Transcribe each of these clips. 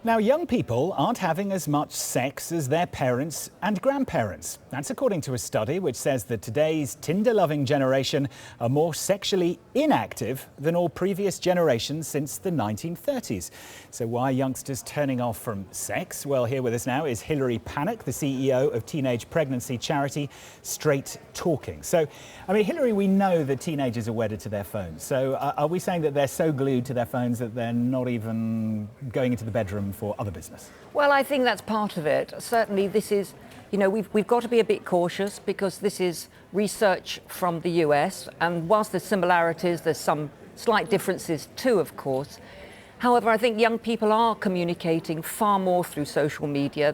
Now, young people aren't having as much sex as their parents and grandparents. That's according to a study which says that today's Tinder-loving generation are more sexually inactive than all previous generations since the 1930s. So why are youngsters turning off from sex? Well, here with us now is Hilary Pannack, the CEO of teenage pregnancy charity StraightTalking. So, I mean, Hilary, we know that teenagers are wedded to their phones. So are we saying that they're so glued to their phones that they're not even going into the bedroom for other business? Well, I think that's part of it. Certainly this is, we've got to be a bit cautious because this is research from the US, and whilst there's similarities, there's some slight differences too, of course. However, I think young people are communicating far more through social media.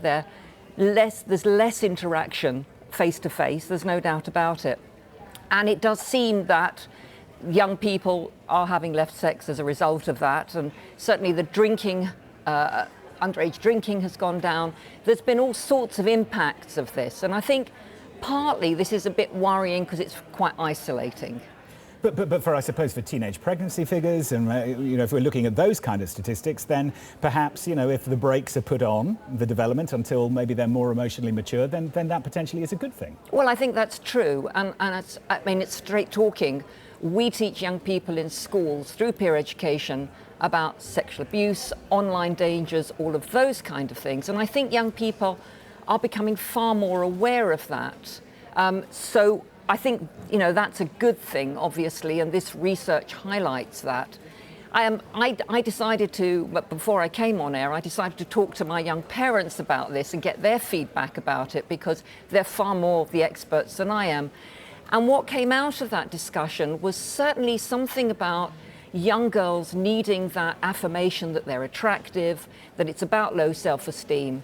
There's less interaction face to face, there's no doubt about it. And it does seem that young people are having less sex as a result of that, and certainly the underage drinking has gone down. There's been all sorts of impacts of this, and I think partly this is a bit worrying because it's quite isolating. But I suppose for teenage pregnancy figures, and if we're looking at those kind of statistics, then perhaps if the brakes are put on the development until maybe they're more emotionally mature, then that potentially is a good thing. Well, I think that's true, and it's straight talking. We teach young people in schools through peer education about sexual abuse, online dangers, all of those kind of things. And I think young people are becoming far more aware of that. So I think, that's a good thing, obviously, and this research highlights that. I decided to, but before I came on air, I decided to talk to my young parents about this and get their feedback about it because they're far more the experts than I am. And what came out of that discussion was certainly something about young girls needing that affirmation that they're attractive, that it's about low self-esteem,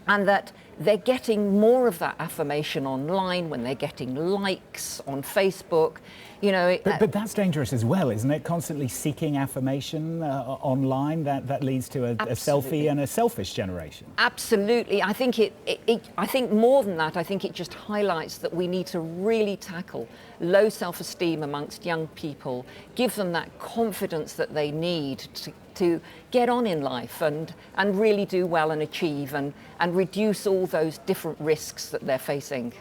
and that they're getting more of that affirmation online when they're getting likes on Facebook. But that's dangerous as well, isn't it? Constantly seeking affirmation online, that leads to a selfie and a selfish generation. Absolutely. I think I think more than that, I think it just highlights that we need to really tackle low self-esteem amongst young people, give them that confidence that they need to get on in life and really do well and achieve and reduce all those different risks that they're facing.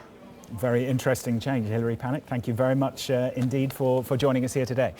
Very interesting change, Hilary Pannack. Thank you very much indeed for joining us here today.